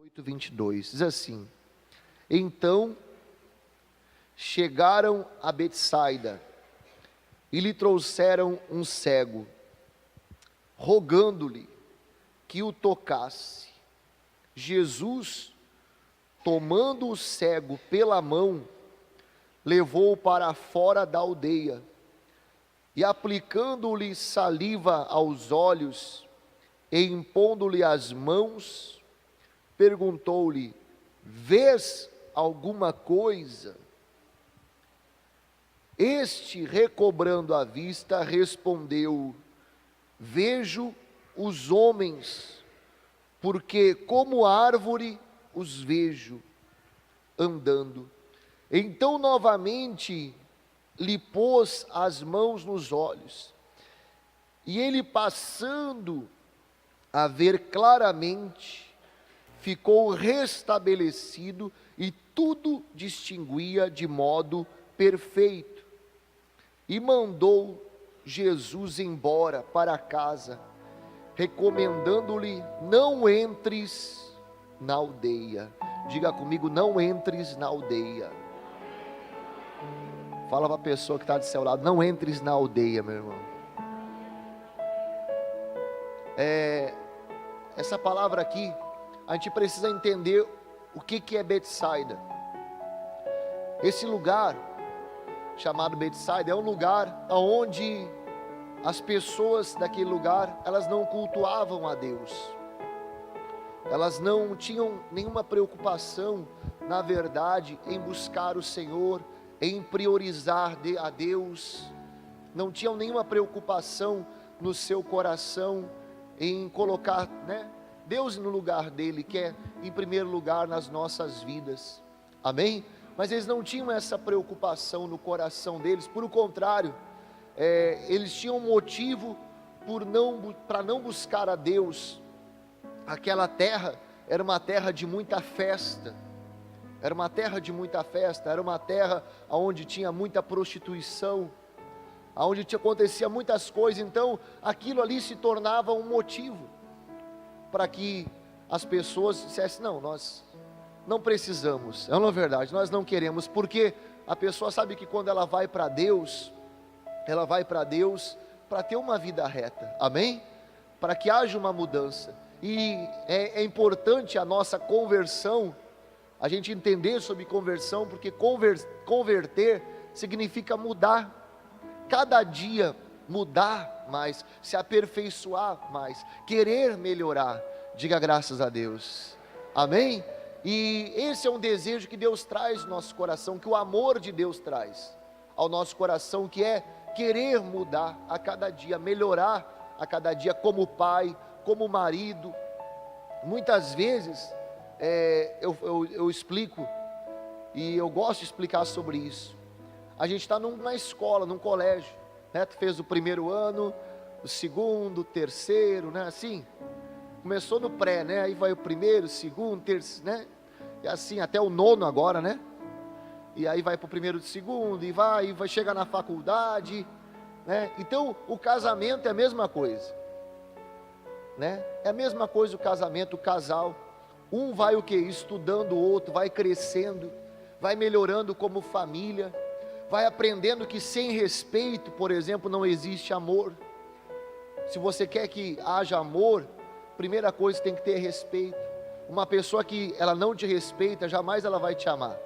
8:22, diz assim: então chegaram a Betsaida e lhe trouxeram um cego, rogando-lhe que o tocasse. Jesus, tomando o cego pela mão, levou-o para fora da aldeia e, aplicando-lhe saliva aos olhos e impondo-lhe as mãos, perguntou-lhe: vês alguma coisa? Este, recobrando a vista, respondeu: vejo os homens, porque como árvore os vejo andando. Então novamente lhe pôs as mãos nos olhos, e ele, passando a ver claramente, ficou restabelecido e tudo distinguia de modo perfeito. E mandou Jesus embora para casa, recomendando-lhe: não entres na aldeia. Diga comigo: não entres na aldeia. Fala para a pessoa que está do seu lado: não entres na aldeia, meu irmão. Essa palavra aqui, a gente precisa entender o que é Betsaida. Esse lugar chamado Betsaida é um lugar onde as pessoas daquele lugar, elas não cultuavam a Deus, elas não tinham nenhuma preocupação, na verdade, em buscar o Senhor, em priorizar a Deus, não tinham nenhuma preocupação no seu coração em colocar, Deus no lugar dele, que é em primeiro lugar nas nossas vidas, amém? Mas eles não tinham essa preocupação no coração deles, por o contrário, eles tinham um motivo para não buscar a Deus. Aquela terra era uma terra de muita festa, era uma terra onde tinha muita prostituição, onde acontecia muitas coisas. Então aquilo ali se tornava um motivo para que as pessoas dissessem: não, nós não precisamos, é uma verdade, nós não queremos, porque a pessoa sabe que quando ela vai para Deus, ela vai para Deus para ter uma vida reta, amém? Para que haja uma mudança. E é importante a nossa conversão, a gente entender sobre conversão, porque converter significa mudar, cada dia mudar mais, se aperfeiçoar mais, querer melhorar. Diga graças a Deus, amém? E esse é um desejo que Deus traz no nosso coração, que o amor de Deus traz ao nosso coração, que é querer mudar a cada dia, melhorar a cada dia, como pai, como marido. Muitas vezes eu explico, e eu gosto de explicar sobre isso. A gente está numa escola, num colégio, Tu fez o primeiro ano, o segundo, o terceiro, assim, começou no pré, aí vai o primeiro, segundo, terceiro, e assim até o nono agora, e aí vai para o primeiro, segundo, e vai chegar na faculdade, então o casamento é a mesma coisa, é a mesma coisa o casamento, o casal, um vai o que? Estudando o outro, vai crescendo, vai melhorando como família, vai aprendendo que sem respeito, por exemplo, não existe amor. Se você quer que haja amor, primeira coisa, tem que ter respeito. Uma pessoa que ela não te respeita, jamais ela vai te amar,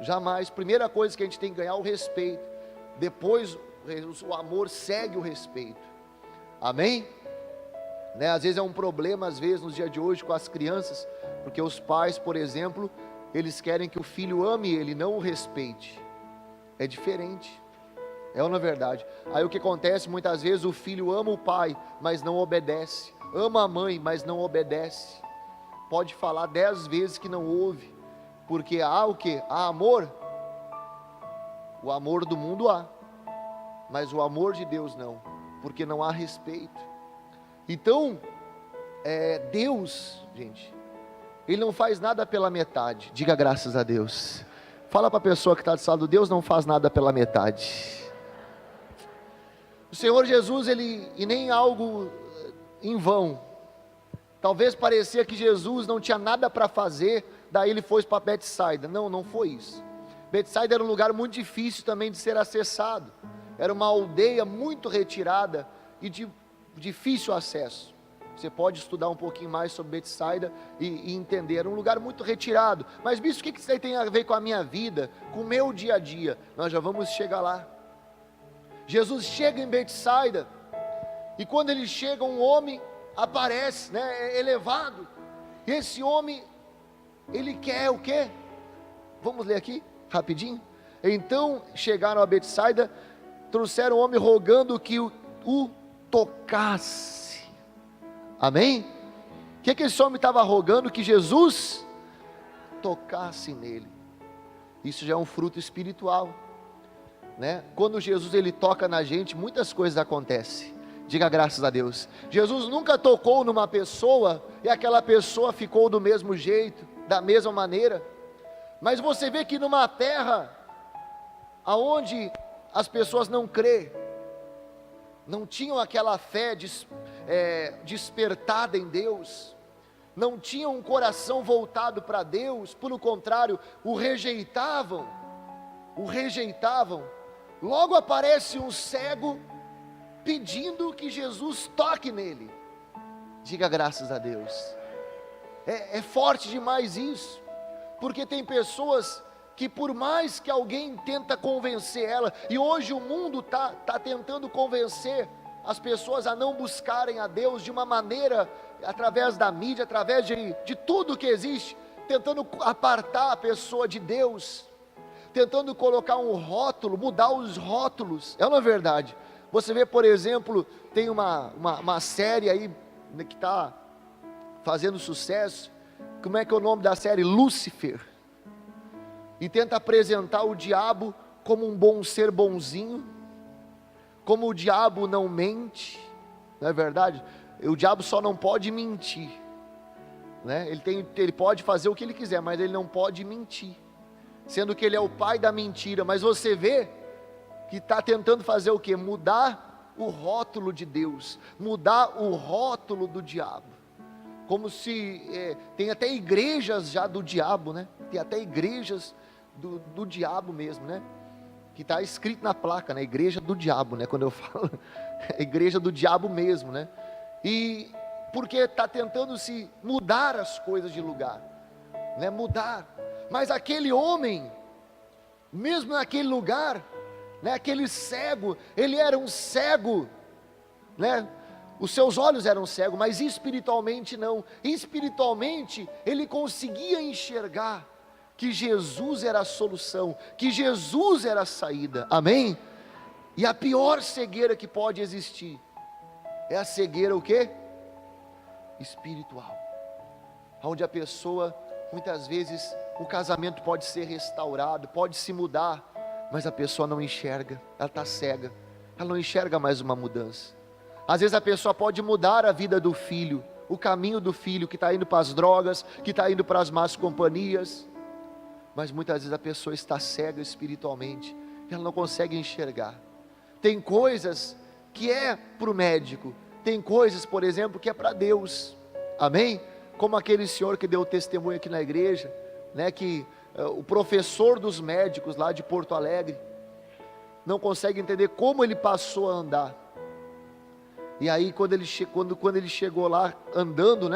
jamais. Primeira coisa que a gente tem que ganhar é o respeito, depois o amor segue o respeito, amém? Às vezes é um problema, às vezes nos dias de hoje com as crianças, porque os pais, por exemplo, eles querem que o filho ame ele, não o respeite. É diferente, é ou não é verdade? Aí o que acontece, muitas vezes o filho ama o pai, mas não obedece, ama a mãe, mas não obedece, pode falar 10 vezes que não ouve, porque há o que? Há amor, o amor do mundo há, mas o amor de Deus não, porque não há respeito. Então, Deus, gente, Ele não faz nada pela metade, diga graças a Deus. Fala para a pessoa que está do seu lado: Deus não faz nada pela metade. O Senhor Jesus, e nem algo em vão, Talvez parecia que Jesus não tinha nada para fazer, daí ele foi para Betsaida. Não, não foi isso. Betsaida era um lugar muito difícil também de ser acessado. Era uma aldeia muito retirada e de difícil acesso. Você pode estudar um pouquinho mais sobre Betsaida e entender. Era um lugar muito retirado. Mas bispo, o que isso aí tem a ver com a minha vida, com o meu dia a dia? Nós já vamos chegar lá. Jesus chega em Betsaida, e quando ele chega, um homem aparece, elevado. E esse homem, ele quer o quê? Vamos ler aqui, rapidinho. Então chegaram a Betsaida, trouxeram o homem rogando que o tocasse. Amém? O que esse homem estava rogando? Que Jesus tocasse nele. Isso já é um fruto espiritual, Quando Jesus ele toca na gente, muitas coisas acontecem. Diga graças a Deus. Jesus nunca tocou numa pessoa e aquela pessoa ficou do mesmo jeito, da mesma maneira. Mas você vê que numa terra aonde as pessoas não crê, não tinham aquela fé despertada em Deus, não tinham um coração voltado para Deus, pelo contrário, o rejeitavam, logo aparece um cego, pedindo que Jesus toque nele. Diga graças a Deus. É forte demais isso, porque tem pessoas que por mais que alguém tenta convencer ela, e hoje o mundo está tentando convencer as pessoas a não buscarem a Deus de uma maneira, através da mídia, através de tudo que existe, tentando apartar a pessoa de Deus, tentando colocar um rótulo, mudar os rótulos. É uma verdade. Você vê, por exemplo, tem uma série aí que está fazendo sucesso. Como é que é o nome da série? Lúcifer. E tenta apresentar o diabo como um bom ser bonzinho, como o diabo não mente, não é verdade? O diabo só não pode mentir, ele pode fazer o que ele quiser, mas ele não pode mentir, sendo que ele é o pai da mentira. Mas você vê que está tentando fazer o que? Mudar o rótulo de Deus, mudar o rótulo do diabo, como se, tem até igrejas já do diabo, tem até igrejas do diabo mesmo, que está escrito na placa, igreja do diabo, quando eu falo, é igreja do diabo mesmo, e porque está tentando se mudar as coisas de lugar, mudar. Mas aquele homem, mesmo naquele lugar, aquele cego, ele era um cego, os seus olhos eram cegos, mas espiritualmente não. Espiritualmente ele conseguia enxergar que Jesus era a solução, que Jesus era a saída. Amém? E a pior cegueira que pode existir é a cegueira o quê? Espiritual, onde a pessoa, muitas vezes, o casamento pode ser restaurado, pode se mudar, mas a pessoa não enxerga, ela está cega, ela não enxerga mais uma mudança. Às vezes a pessoa pode mudar a vida do filho, o caminho do filho, que está indo para as drogas, que está indo para as más companhias, mas muitas vezes a pessoa está cega espiritualmente, ela não consegue enxergar. Tem coisas que é para o médico, tem coisas, por exemplo, que é para Deus. Amém? Como aquele senhor que deu testemunho aqui na igreja, que o professor dos médicos lá de Porto Alegre não consegue entender como ele passou a andar. E aí quando ele chegou lá andando,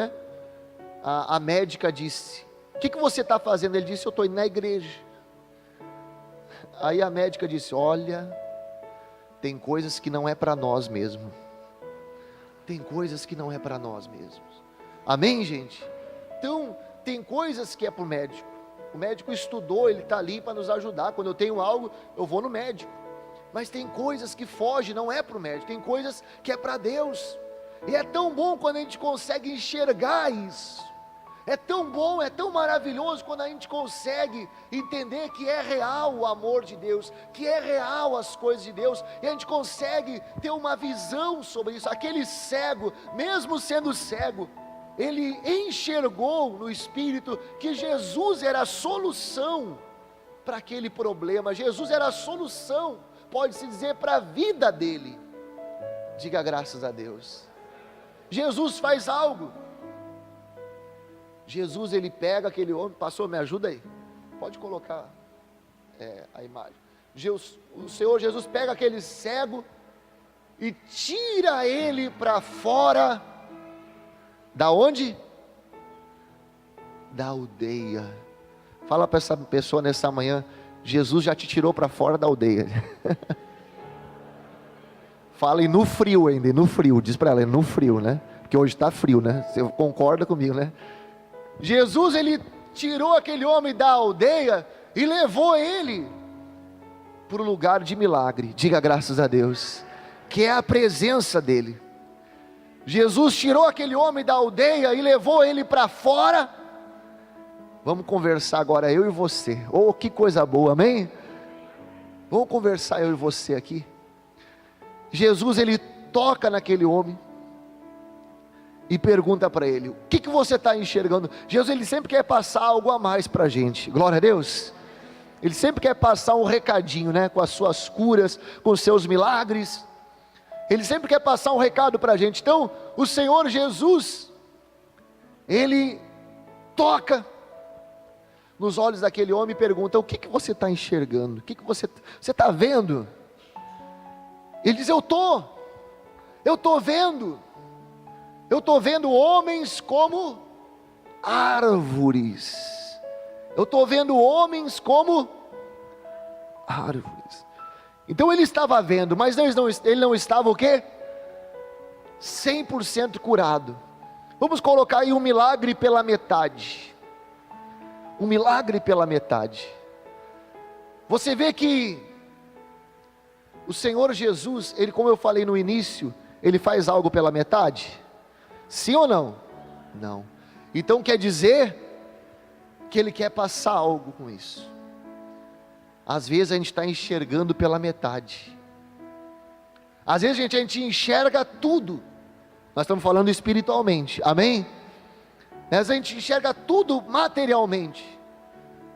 a médica disse: o que você está fazendo? Ele disse: eu estou indo na igreja. Aí a médica disse: olha, tem coisas que não é para nós mesmo. Tem coisas que não é para nós mesmos. Amém, gente? Então, tem coisas que é para o médico. O médico estudou, ele está ali para nos ajudar. Quando eu tenho algo, eu vou no médico. Mas tem coisas que fogem, não é para o médico. Tem coisas que é para Deus. E é tão bom quando a gente consegue enxergar isso. É tão bom, é tão maravilhoso quando a gente consegue entender que é real o amor de Deus, que é real as coisas de Deus, e a gente consegue ter uma visão sobre isso. Aquele cego, mesmo sendo cego, ele enxergou no Espírito que Jesus era a solução para aquele problema. Jesus era a solução, pode-se dizer, para a vida dele. Diga graças a Deus. Jesus faz algo. Jesus, ele pega aquele homem, pastor, me ajuda aí, pode colocar a imagem. O Senhor Jesus pega aquele cego e tira ele para fora, da onde? Da aldeia. Fala para essa pessoa nessa manhã, Jesus já te tirou para fora da aldeia. Fala, e no frio ainda, e no frio, diz para ela, no frio, né? Porque hoje está frio, né? Você concorda comigo, né? Jesus, ele tirou aquele homem da aldeia e levou ele para o lugar de milagre. Diga graças a Deus, que é a presença dele. Jesus tirou aquele homem da aldeia e levou ele para fora. Vamos conversar agora, eu e você. Oh, que coisa boa, amém? Vamos conversar eu e você aqui. Jesus, ele toca naquele homem e pergunta para ele, o que você está enxergando? Jesus, ele sempre quer passar algo a mais para a gente, glória a Deus. Ele sempre quer passar um recadinho, né? Com as suas curas, com os seus milagres. Ele sempre quer passar um recado para a gente. Então, o Senhor Jesus, ele toca nos olhos daquele homem e pergunta, o que você está enxergando? O que você está vendo? Ele diz, eu estou vendo homens como árvores. Eu estou vendo homens como árvores. Então ele estava vendo, mas ele não estava o quê? 100% curado. Vamos colocar aí um milagre pela metade. Um milagre pela metade. Você vê que o Senhor Jesus, ele, como eu falei no início, ele faz algo pela metade? Sim ou não? Não. Então quer dizer que ele quer passar algo com isso. Às vezes a gente está enxergando pela metade. Às vezes a gente enxerga tudo. Nós estamos falando espiritualmente, amém? Às vezes a gente enxerga tudo materialmente.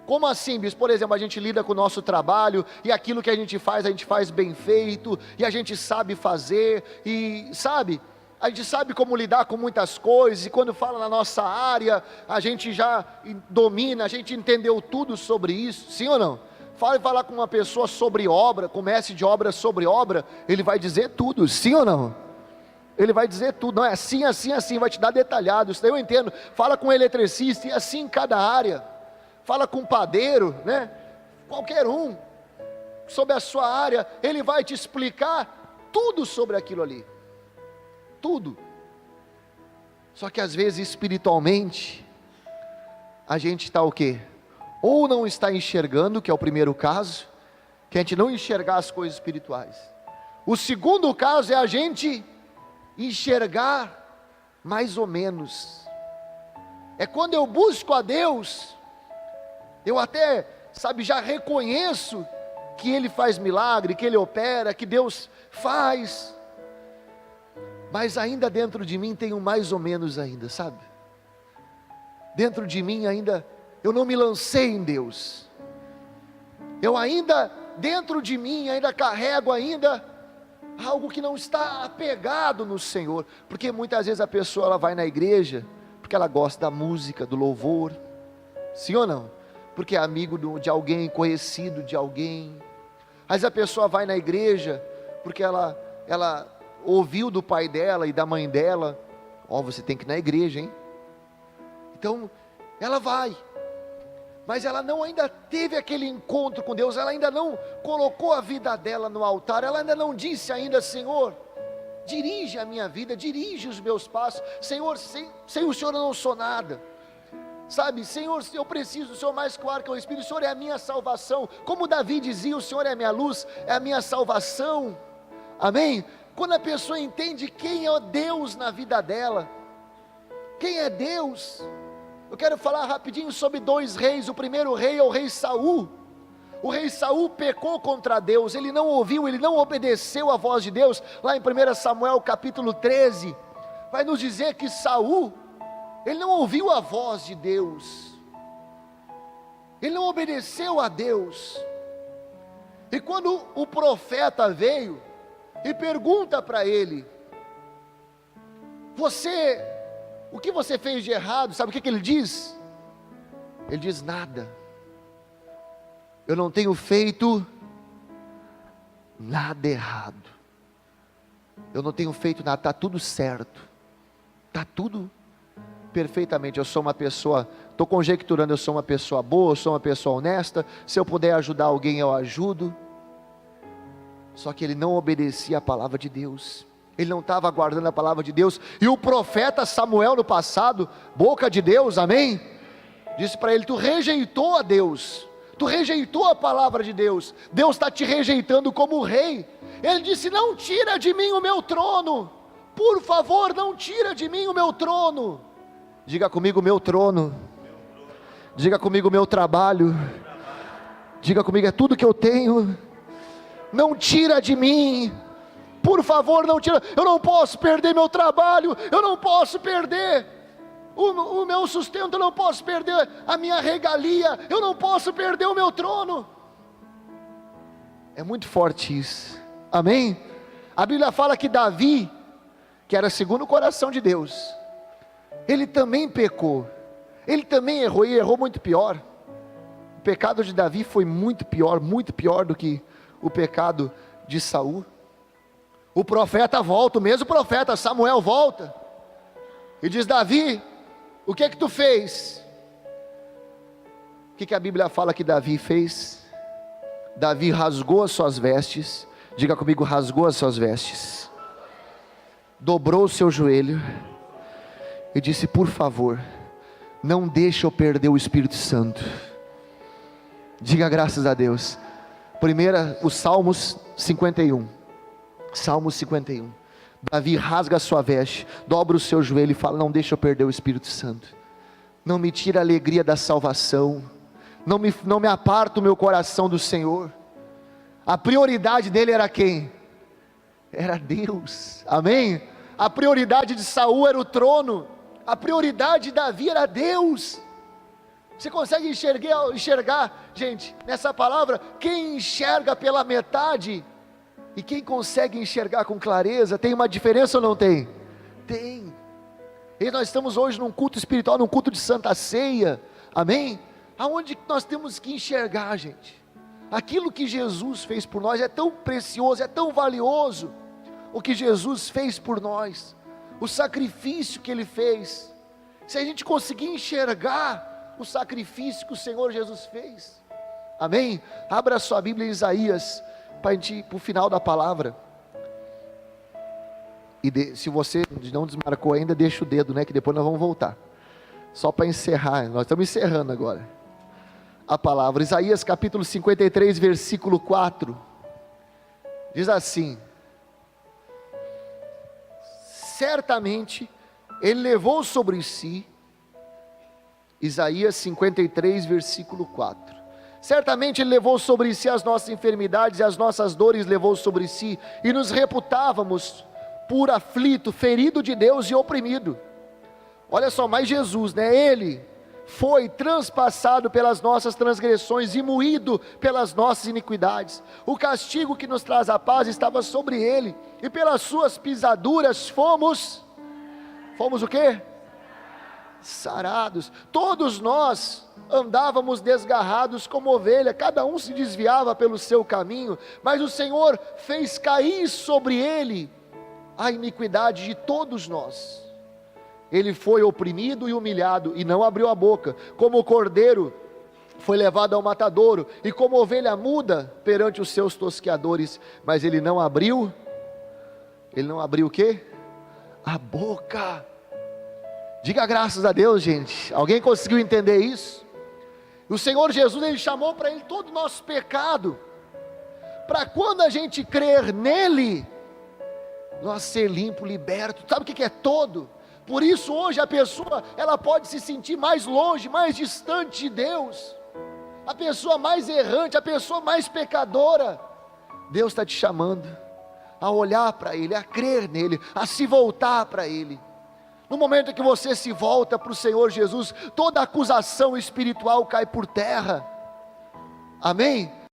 Como assim, bispo? Por exemplo, a gente lida com o nosso trabalho, e aquilo que a gente faz bem feito, e a gente sabe fazer, e sabe, a gente sabe como lidar com muitas coisas, e quando fala na nossa área, a gente já domina, a gente entendeu tudo sobre isso, sim ou não? Falar com uma pessoa sobre obra, com mestre de obra sobre obra, ele vai dizer tudo, sim ou não? Ele vai dizer tudo, não é assim, assim, assim, vai te dar detalhado, isso daí eu entendo. Fala com um eletricista, e assim em cada área. Fala com um padeiro, né? Qualquer um, sobre a sua área, ele vai te explicar tudo sobre aquilo ali. Tudo. Só que às vezes espiritualmente, a gente está o quê? Ou não está enxergando, que é o primeiro caso, que a gente não enxergar as coisas espirituais. O segundo caso é a gente enxergar mais ou menos. É quando eu busco a Deus, eu até, já reconheço que Ele faz milagre, que Ele opera, que Deus faz, mas ainda dentro de mim tem um mais ou menos ainda, sabe? Dentro de mim ainda, eu não me lancei em Deus. Eu ainda, dentro de mim, ainda carrego ainda algo que não está apegado no Senhor, porque muitas vezes a pessoa ela vai na igreja, porque ela gosta da música, do louvor, sim ou não? Porque é amigo de alguém, conhecido de alguém. Às vezes a pessoa vai na igreja, porque ela ouviu do pai dela e da mãe dela, você tem que ir na igreja, hein? Então, ela vai, mas ela não ainda teve aquele encontro com Deus, ela ainda não colocou a vida dela no altar, ela ainda não disse ainda, Senhor, dirige a minha vida, dirige os meus passos, Senhor, sem o Senhor eu não sou nada, sabe, Senhor, eu preciso do Senhor mais claro que o Espírito, o Senhor é a minha salvação, como Davi dizia, o Senhor é a minha luz, é a minha salvação, amém? Quando a pessoa entende quem é Deus na vida dela, quem é Deus? Eu quero falar rapidinho sobre dois reis. O primeiro rei é o rei Saul. O rei Saul pecou contra Deus, ele não ouviu, ele não obedeceu a voz de Deus. Lá em 1 Samuel capítulo 13, vai nos dizer que Saul, ele não ouviu a voz de Deus, ele não obedeceu a Deus. E quando o profeta veio e pergunta para ele, o que você fez de errado? Sabe o que ele diz? Ele diz: nada, eu não tenho feito nada errado, eu não tenho feito nada, está tudo certo, está tudo perfeitamente, eu sou uma pessoa, estou conjecturando, eu sou uma pessoa boa, eu sou uma pessoa honesta, se eu puder ajudar alguém eu ajudo. Só que ele não obedecia a palavra de Deus, ele não estava guardando a palavra de Deus, e o profeta Samuel no passado, boca de Deus, amém? Disse para ele: tu rejeitou a Deus, tu rejeitou a palavra de Deus, Deus está te rejeitando como rei. Ele disse: não tira de mim o meu trono, por favor, não tira de mim o meu trono. Diga comigo: meu trono. Diga comigo: meu trabalho. Diga comigo: é tudo que eu tenho. Não tira de mim, por favor, não tira. Eu não posso perder meu trabalho, eu não posso perder o meu sustento, eu não posso perder a minha regalia, eu não posso perder o meu trono. É muito forte isso, amém? A Bíblia fala que Davi, que era segundo o coração de Deus, ele também pecou, ele também errou, e errou muito pior. O pecado de Davi foi muito pior do que o pecado de Saul. O profeta volta, o mesmo profeta Samuel volta, e diz: Davi, o que é que tu fez? O que a Bíblia fala que Davi fez? Davi rasgou as suas vestes. Diga comigo: rasgou as suas vestes, dobrou o seu joelho e disse: por favor, não deixe eu perder o Espírito Santo. Diga graças a Deus. Primeira, os Salmos 51. Salmos 51. Davi rasga a sua veste, dobra o seu joelho e fala: não deixa eu perder o Espírito Santo, não me tira a alegria da salvação, não me aparta o meu coração do Senhor. A prioridade dele era quem? Era Deus, amém? A prioridade de Saul era o trono, a prioridade de Davi era Deus. Você consegue enxergar, gente, nessa palavra? Quem enxerga pela metade e quem consegue enxergar com clareza, tem uma diferença ou não tem? Tem. E nós estamos hoje num culto espiritual, num culto de Santa Ceia, amém? Aonde nós temos que enxergar, gente, aquilo que Jesus fez por nós é tão precioso, é tão valioso, o que Jesus fez por nós, o sacrifício que Ele fez. Se a gente conseguir enxergar o sacrifício que o Senhor Jesus fez, amém? Abra sua Bíblia em Isaías, para a gente ir para o final da palavra, e se você não desmarcou ainda, deixa o dedo, né, que depois nós vamos voltar, só para encerrar, nós estamos encerrando agora, a palavra. Isaías capítulo 53, versículo 4, diz assim: certamente Ele levou sobre si, Isaías 53, versículo 4, certamente Ele levou sobre si as nossas enfermidades, e as nossas dores levou sobre si, e nos reputávamos por aflito, ferido de Deus e oprimido. Olha só, mas Jesus, né, Ele foi transpassado pelas nossas transgressões e moído pelas nossas iniquidades. O castigo que nos traz a paz estava sobre Ele, e pelas suas pisaduras fomos o quê? Sarados. Todos nós andávamos desgarrados como ovelha, cada um se desviava pelo seu caminho, mas o Senhor fez cair sobre Ele a iniquidade de todos nós. Ele foi oprimido e humilhado, e não abriu a boca. Como o cordeiro foi levado ao matadouro, e como ovelha muda perante os seus tosqueadores, mas Ele não abriu o quê? A boca. Diga graças a Deus, gente. Alguém conseguiu entender isso? O Senhor Jesus, Ele chamou para Ele todo o nosso pecado, para quando a gente crer nele, nós ser limpo, liberto. Sabe o que é todo? Por isso hoje a pessoa, ela pode se sentir mais longe, mais distante de Deus, a pessoa mais errante, a pessoa mais pecadora. Deus está te chamando a olhar para Ele, a crer nele, a se voltar para Ele. No momento em que você se volta para o Senhor Jesus, toda acusação espiritual cai por terra, amém?